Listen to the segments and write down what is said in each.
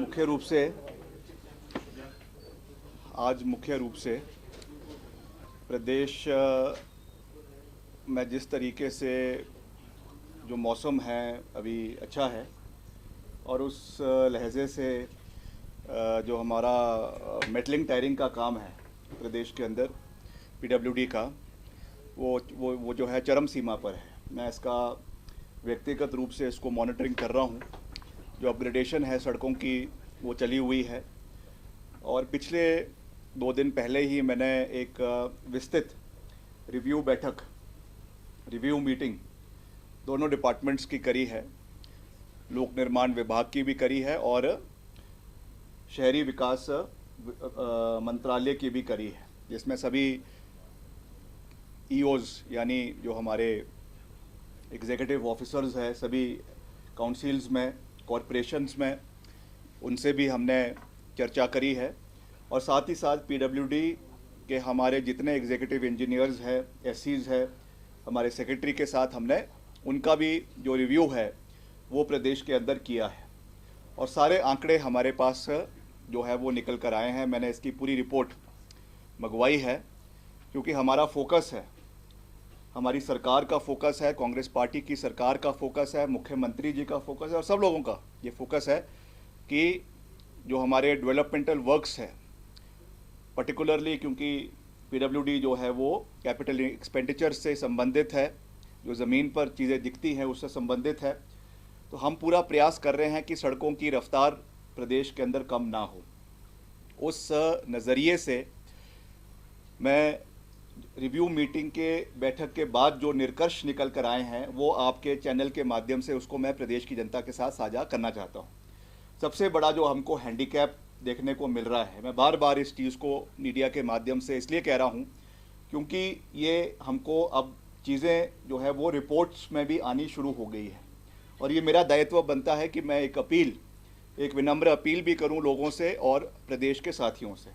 मुख्य रूप से प्रदेश में जिस तरीके से जो मौसम है अभी अच्छा है और उस लहजे से जो हमारा मेटलिंग टायरिंग का काम है प्रदेश के अंदर पीडब्ल्यूडी का वो जो है चरम सीमा पर है। मैं इसका व्यक्तिगत रूप से इसको मॉनिटरिंग कर रहा हूँ। जो अपग्रेडेशन है सड़कों की वो चली हुई है और पिछले 2 दिन पहले ही मैंने एक विस्तृत रिव्यू मीटिंग दोनों डिपार्टमेंट्स की करी है। लोक निर्माण विभाग की भी करी है और शहरी विकास मंत्रालय की भी करी है, जिसमें सभी ईओज़ यानी जो हमारे एग्जीक्यूटिव ऑफिसर्स हैं सभी काउंसिल्स में, कॉरपोरेशंस में, उनसे भी हमने चर्चा करी है। और साथ ही साथ पीडब्ल्यूडी के हमारे जितने एग्जीक्यूटिव इंजीनियर्स हैं, एससीज है, हमारे सेक्रेटरी के साथ हमने उनका भी जो रिव्यू है वो प्रदेश के अंदर किया है और सारे आंकड़े हमारे पास जो है वो निकल कर आए हैं। मैंने इसकी पूरी रिपोर्ट मंगवाई है क्योंकि हमारा फोकस है, हमारी सरकार का फोकस है, कांग्रेस पार्टी की सरकार का फोकस है, मुख्यमंत्री जी का फोकस है और सब लोगों का ये फोकस है कि जो हमारे डेवलपमेंटल वर्क्स है, पर्टिकुलरली क्योंकि पीडब्ल्यूडी जो है वो कैपिटल एक्सपेंडिचर से संबंधित है, जो ज़मीन पर चीज़ें दिखती हैं उससे संबंधित है, तो हम पूरा प्रयास कर रहे हैं कि सड़कों की रफ्तार प्रदेश के अंदर कम ना हो। उस नज़रिए से मैं रिव्यू मीटिंग के बैठक के बाद जो निष्कर्ष निकल कर आए हैं वो आपके चैनल के माध्यम से उसको मैं प्रदेश की जनता के साथ साझा करना चाहता हूँ। सबसे बड़ा जो हमको हैंडीकैप देखने को मिल रहा है, मैं बार बार इस चीज़ को मीडिया के माध्यम से इसलिए कह रहा हूँ क्योंकि ये हमको अब चीज़ें जो है वो रिपोर्ट्स में भी आनी शुरू हो गई है और ये मेरा दायित्व बनता है कि मैं एक विनम्र अपील भी करूं लोगों से और प्रदेश के साथियों से,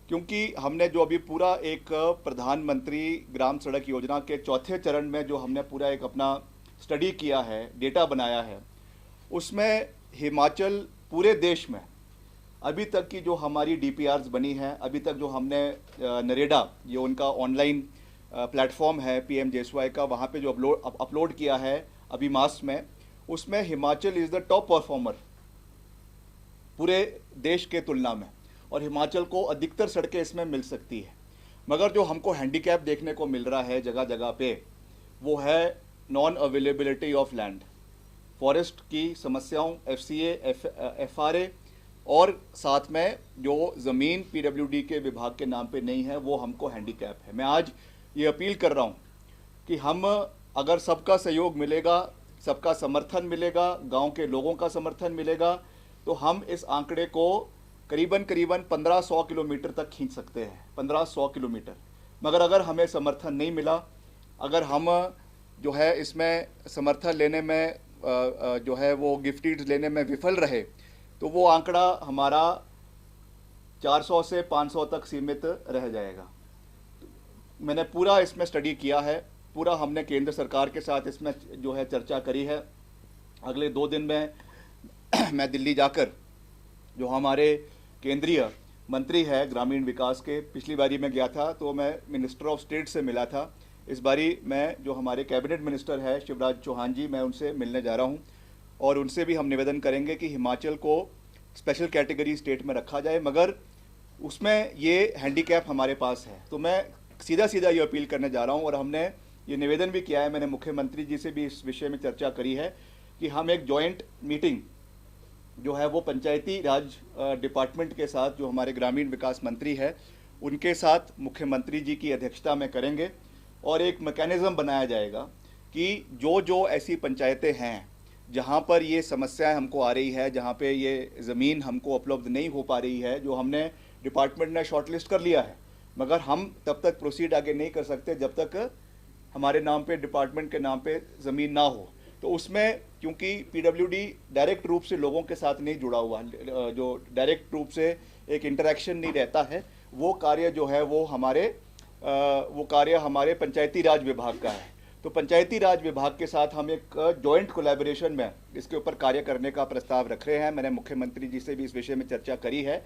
क्योंकि हमने जो अभी पूरा एक प्रधानमंत्री ग्राम सड़क योजना के चौथे चरण में जो हमने पूरा एक अपना स्टडी किया है, डेटा बनाया है, उसमें हिमाचल पूरे देश में अभी तक की जो हमारी डीपीआरस बनी है, अभी तक जो हमने नरेगा ये उनका ऑनलाइन प्लेटफॉर्म है पीएमजेएसवाई का, वहाँ पे जो अपलोड किया है अभी मास में, उसमें Himachal is the top performer पूरे देश के तुलना में और हिमाचल को अधिकतर सड़कें इसमें मिल सकती है। मगर जो हमको हैंडीकैप देखने को मिल रहा है जगह जगह पे वो है non availability of land, forest की समस्याओं, एफसीए, एफआरए और साथ में जो ज़मीन पीडब्ल्यूडी के विभाग के नाम पे नहीं है वो हमको हैंडीकैप है। मैं आज ये अपील कर रहा हूँ कि हम अगर सबका सहयोग मिलेगा, सबका समर्थन मिलेगा, गांव के लोगों का समर्थन मिलेगा, तो हम इस आंकड़े को करीबन 1500 किलोमीटर तक खींच सकते हैं, 1500 किलोमीटर। मगर अगर हमें समर्थन नहीं मिला, अगर हम जो है इसमें समर्थन लेने में जो है वो गिफ्ट लेने में विफल रहे, तो वो आंकड़ा हमारा 400 से 500 तक सीमित रह जाएगा। मैंने पूरा इसमें स्टडी किया है, पूरा हमने केंद्र सरकार के साथ इसमें जो है चर्चा करी है। अगले 2 दिन में मैं दिल्ली जाकर जो हमारे केंद्रीय मंत्री है ग्रामीण विकास के, पिछली बारी मैं गया था तो मैं मिनिस्टर ऑफ स्टेट से मिला था, इस बारी मैं जो हमारे कैबिनेट मिनिस्टर है शिवराज चौहान जी, मैं उनसे मिलने जा रहा हूं और उनसे भी हम निवेदन करेंगे कि हिमाचल को स्पेशल कैटेगरी स्टेट में रखा जाए, मगर उसमें ये हैंडीकैप हमारे पास है। तो मैं सीधा ये अपील करने जा रहा हूँ और हमने ये निवेदन भी किया है, मैंने मुख्यमंत्री जी से भी इस विषय में चर्चा करी है कि हम एक जॉइंट मीटिंग जो है वो पंचायती राज डिपार्टमेंट के साथ, जो हमारे ग्रामीण विकास मंत्री है उनके साथ मुख्यमंत्री जी की अध्यक्षता में करेंगे और एक मैकेनिज़्म बनाया जाएगा कि जो ऐसी पंचायतें हैं जहां पर ये समस्याएं हमको आ रही है, जहां पे ये ज़मीन हमको उपलब्ध नहीं हो पा रही है, जो हमने डिपार्टमेंट ने शॉर्टलिस्ट कर लिया है, मगर हम तब तक प्रोसीड आगे नहीं कर सकते जब तक हमारे नाम पे, डिपार्टमेंट के नाम पे ज़मीन ना हो। तो उसमें क्योंकि पीडब्ल्यूडी डायरेक्ट रूप से लोगों के साथ नहीं जुड़ा हुआ, जो डायरेक्ट रूप से एक इंटरेक्शन नहीं रहता है, वो कार्य जो है वो कार्य हमारे पंचायती राज विभाग का है। तो पंचायती राज विभाग के साथ हम एक जॉइंट कोलैबोरेशन में इसके ऊपर कार्य करने का प्रस्ताव रख रहे हैं। मैंने मुख्यमंत्री जी से भी इस विषय में चर्चा करी है